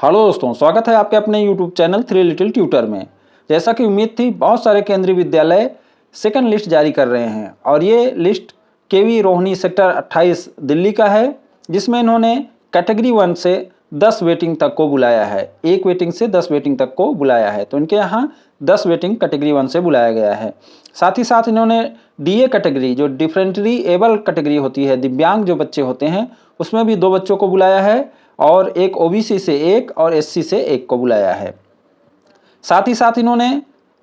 Hello दोस्तों, स्वागत है आपके अपने YouTube channel three little tutor में। जैसा कि उम्मीद थी, बहुत सारे केंद्रीय विद्यालय सेकंड लिस्ट जारी कर रहे हैं और ये लिस्ट केवी रोहिणी सेक्टर 28 दिल्ली का है, जिसमें इन्होंने कैटेगरी 1 से 10 वेटिंग तक को बुलाया है। 1 वेटिंग से 10 वेटिंग तक को बुलाया है, तो इनके यहाँ 10 वेटिंग कैटेगरी 1 से बुलाया गया है। साथ ही साथ इन्होंने DA कैटेगरी, जो डिफरेंटली एबल कैटेगरी होती है, दिव्यांग जो बच्चे होते हैं, उसमें भी 2 बच्चों को बुलाया है और एक OBC से 1 और SC से 1 को बुलाया है। साथ ही साथ इन्होंने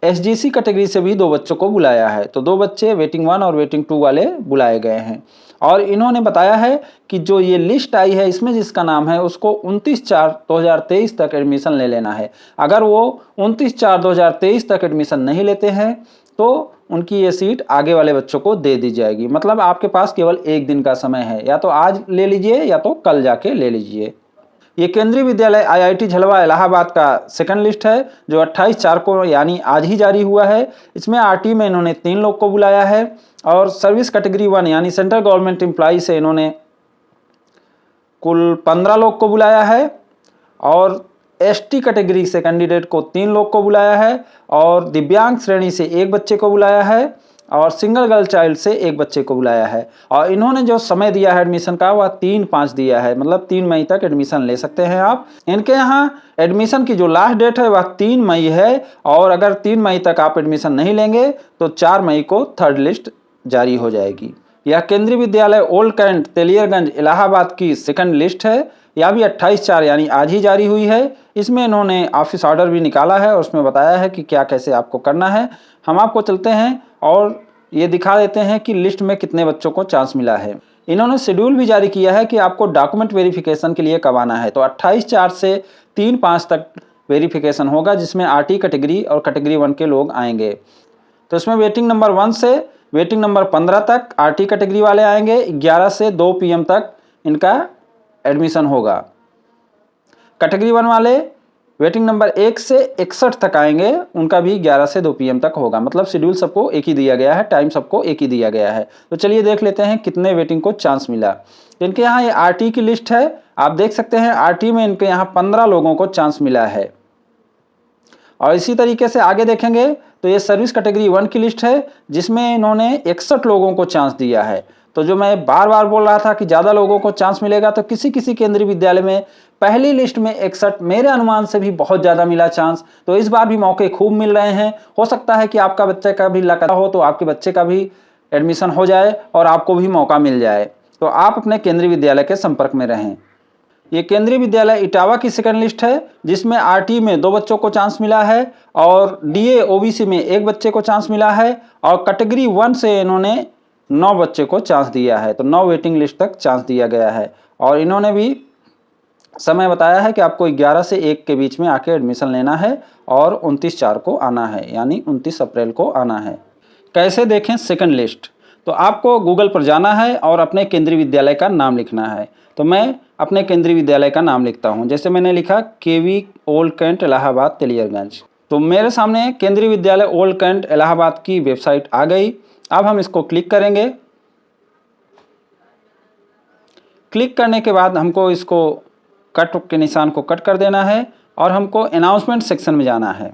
SGC कैटेगरी से भी 2 बच्चों को बुलाया है, तो 2 बच्चे वेटिंग 1 और वेटिंग 2 वाले बुलाए गए हैं। और इन्होंने बताया है कि जो ये लिस्ट आई है, इसमें जिसका नाम है उसको 29/4/2023 तक एडमिशन ले लेना है। अगर वो 29/4/2023 तक एडमिशन नहीं लेते हैं तो उनकी ये सीट आगे वाले बच्चों को दे दी जाएगी। मतलब आपके पास केवल 1 दिन का समय है, या तो आज ले लीजिए या तो कल जाके ले लीजिए। ये केंद्रीय विद्यालय IIT झलवा इलाहाबाद का सेकंड लिस्ट है, जो 28/4 को यानी आज ही जारी हुआ है। इसमें RT में इन्होंने 3 लोग को बुलाया है और सर्विस कैटेगरी 1 यानी सेंट्रल गवर्नमेंट एम्प्लॉई से इन्होंने कुल 15 लोग को बुलाया है और ST कैटेगरी से कैंडिडेट को 3 लोग को बुलाया है और दिव्यांग श्रेणी से 1 बच्चे को बुलाया है और सिंगल गर्ल चाइल्ड से 1 बच्चे को बुलाया है। और इन्होंने जो समय दिया है एडमिशन का, वह 3/5 दिया है, मतलब 3 मई तक एडमिशन ले सकते हैं आप। इनके यहाँ एडमिशन की जो लास्ट डेट है वह 3 मई है और अगर 3 मई तक आप एडमिशन नहीं लेंगे तो 4 मई को थर्ड लिस्ट जारी हो जाएगी। यह केंद्रीय विद्यालय ओल्ड कैंट तेलियरगंज इलाहाबाद की सेकंड लिस्ट है। यह भी 28/4 यानी आज ही जारी हुई है। इसमें इन्होंने ऑफिस ऑर्डर भी निकाला है और उसमें बताया है कि क्या कैसे आपको करना है। हम आपको चलते हैं और ये दिखा देते हैं कि लिस्ट में कितने बच्चों को चांस मिला है। इन्होंने शेड्यूल भी जारी किया है कि आपको डॉक्यूमेंट वेरिफिकेशन के लिए कब आना है, तो 28/4 से 3/5 तक वेरिफिकेशन होगा, जिसमें RT कैटेगरी और कैटेगरी 1 के लोग आएंगे। तो इसमें वेटिंग नंबर 1 से वेटिंग नंबर 15 तक RT कैटेगरी वाले आएंगे। 11 से 2 PM तक इनका एडमिशन होगा। कैटेगरी 1 वाले वेटिंग नंबर 1 से 61 तक आएंगे, उनका भी 11 से 2 PM तक होगा। मतलब शेड्यूल सबको एक ही दिया गया है, टाइम सबको एक ही दिया गया है। तो चलिए देख लेते हैं कितने वेटिंग को चांस मिला। इनके यहाँ ये RT की लिस्ट है, आप देख सकते हैं RT में इनके यहाँ 15 लोगों को चांस मिला है। और इसी तरीके से आगे देखेंगे तो ये सर्विस कैटेगरी 1 की लिस्ट है, जिसमें इन्होंने 61 लोगों को चांस दिया है। तो जो मैं बार बार बोल रहा था कि ज़्यादा लोगों को चांस मिलेगा, तो किसी किसी केंद्रीय विद्यालय में पहली लिस्ट में 61, मेरे अनुमान से भी बहुत ज़्यादा मिला चांस। तो इस बार भी मौके खूब मिल रहे हैं। हो सकता है कि आपका बच्चे का भी लक हो तो आपके बच्चे का भी एडमिशन हो जाए और आपको भी मौका मिल जाए। तो आप अपने केंद्रीय विद्यालय के संपर्क में रहें। ये केंद्रीय विद्यालय इटावा की सेकंड लिस्ट है, जिसमें RT में 2 बच्चों को चांस मिला है और DA OBC में 1 बच्चे को चांस मिला है और कैटेगरी 1 से इन्होंने 9 बच्चे को चांस दिया है। तो 9 वेटिंग लिस्ट तक चांस दिया गया है और इन्होंने भी समय बताया है कि आपको 11 से 1 के बीच में आके एडमिशन लेना है और 29/4 को आना है, यानी 29 अप्रैल को आना है। कैसे देखें सेकंड लिस्ट? तो आपको गूगल पर जाना है और अपने केंद्रीय विद्यालय का नाम लिखना है। तो मैं अपने केंद्रीय विद्यालय का नाम लिखता हूँ। जैसे मैंने लिखा KV old cantt Allahabad Teliarganj. तो मेरे सामने केंद्रीय विद्यालय ओल्ड कैंट इलाहाबाद की वेबसाइट आ गई। अब हम इसको क्लिक करेंगे। क्लिक करने के बाद हमको इसको कट के निशान को कट कर देना है और हमको अनाउंसमेंट सेक्शन में जाना है।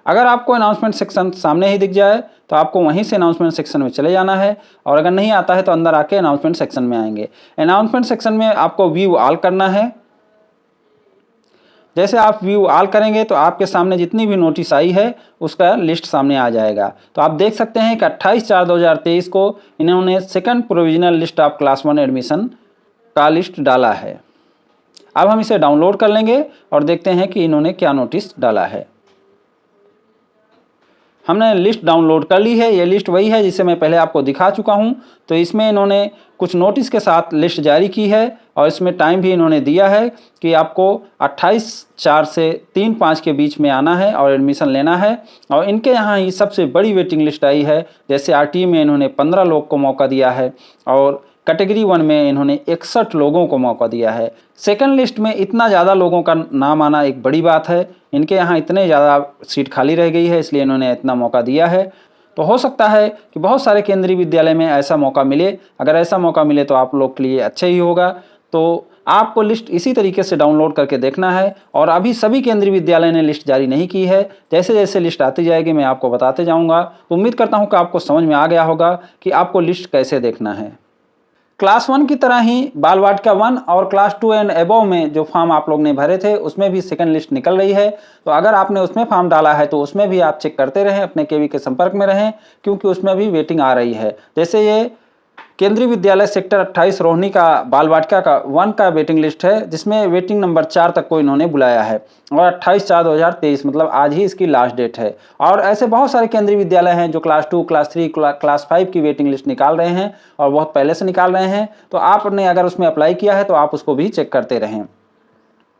अगर आपको अनाउंसमेंट सेक्शन सामने ही दिख जाए तो आपको वहीं से अनाउंसमेंट सेक्शन में चले जाना है, और अगर नहीं आता है तो अंदर आके अनाउंसमेंट सेक्शन में आएंगे। अनाउंसमेंट सेक्शन में आपको व्यू ऑल करना है। जैसे आप व्यू ऑल करेंगे तो आपके सामने जितनी भी नोटिस आई है उसका लिस्ट सामने आ जाएगा। तो आप देख सकते हैं कि 28/4/2023 को इन्होंने second provisional list of class 1 admission का लिस्ट डाला है। अब हम इसे डाउनलोड कर लेंगे और देखते हैं कि इन्होंने क्या नोटिस डाला है। हमने लिस्ट डाउनलोड कर ली है। ये लिस्ट वही है जिसे मैं पहले आपको दिखा चुका हूँ। तो इसमें इन्होंने कुछ नोटिस के साथ लिस्ट जारी की है और इसमें टाइम भी इन्होंने दिया है कि आपको 28/4 से 3/5 के बीच में आना है और एडमिशन लेना है। और इनके यहाँ ही सबसे बड़ी वेटिंग लिस्ट आई है। जैसे RT में इन्होंने 15 लोग को मौका दिया है और कैटेगरी 1 में इन्होंने 61 लोगों को मौका दिया है। सेकंड लिस्ट में इतना ज़्यादा लोगों का नाम आना एक बड़ी बात है। इनके यहाँ इतने ज़्यादा सीट खाली रह गई है, इसलिए इन्होंने इतना मौका दिया है। तो हो सकता है कि बहुत सारे केंद्रीय विद्यालय में ऐसा मौका मिले। अगर ऐसा मौका मिले तो आप लोग के लिए अच्छा ही होगा। तो आपको लिस्ट इसी तरीके से डाउनलोड करके देखना है। और अभी सभी केंद्रीय विद्यालय ने लिस्ट जारी नहीं की है। जैसे जैसे लिस्ट आती जाएगी मैं आपको बताते जाऊंगा। तो उम्मीद करता हूं कि आपको समझ में आ गया होगा कि आपको लिस्ट कैसे देखना है। क्लास 1 की तरह ही बाल वाटिका 1 और क्लास 2 एंड अबव में जो फॉर्म आप लोग ने भरे थे उसमें भी सेकंड लिस्ट निकल रही है। तो अगर आपने उसमें फॉर्म डाला है तो उसमें भी आप चेक करते रहें, अपने केवी के संपर्क में रहें, क्योंकि उसमें भी वेटिंग आ रही है। जैसे ये केंद्रीय विद्यालय सेक्टर 28 रोहिणी का बाल वाटिका का 1 का वेटिंग लिस्ट है, जिसमें वेटिंग नंबर 4 तक को इन्होंने बुलाया है और 28/4/2023 मतलब आज ही इसकी लास्ट डेट है। और ऐसे बहुत सारे केंद्रीय विद्यालय हैं जो क्लास 2, क्लास 3, क्लास 5 की वेटिंग लिस्ट निकाल रहे हैं और बहुत पहले से निकाल रहे हैं। तो आपने अगर उसमें अप्लाई किया है तो आप उसको भी चेक करते रहें।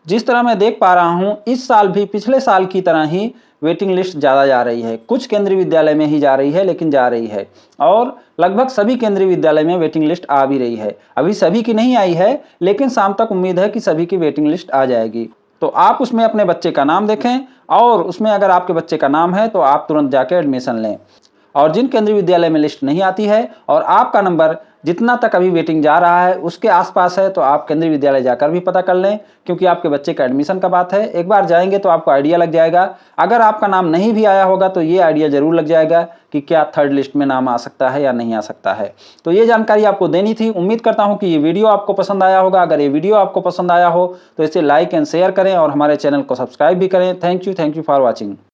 जिस तरह मैं देख पा रहा हूं, इस साल भी पिछले साल की तरह ही वेटिंग लिस्ट ज़्यादा जा रही है। कुछ केंद्रीय विद्यालय में ही जा रही है, लेकिन जा रही है। और लगभग सभी केंद्रीय विद्यालय में वेटिंग लिस्ट आ भी रही है। अभी सभी की नहीं आई है, लेकिन शाम तक उम्मीद है कि सभी की वेटिंग लिस्ट आ जाएगी। तो आप उसमें अपने बच्चे का नाम देखें और उसमें अगर आपके बच्चे का नाम है तो आप तुरंत जाके एडमिशन लें। और जिन केंद्रीय विद्यालय में लिस्ट नहीं आती है और आपका नंबर जितना तक अभी वेटिंग जा रहा है उसके आसपास है, तो आप केंद्रीय विद्यालय जाकर भी पता कर लें, क्योंकि आपके बच्चे का एडमिशन का बात है। एक बार जाएंगे तो आपको आइडिया लग जाएगा। अगर आपका नाम नहीं भी आया होगा तो ये आइडिया जरूर लग जाएगा कि क्या थर्ड लिस्ट में नाम आ सकता है या नहीं आ सकता है। तो ये जानकारी आपको देनी थी। उम्मीद करता हूँ कि ये वीडियो आपको पसंद आया होगा। अगर ये वीडियो आपको पसंद आया हो तो इसे लाइक एंड शेयर करें और हमारे चैनल को सब्सक्राइब भी करें। Thank you for watching.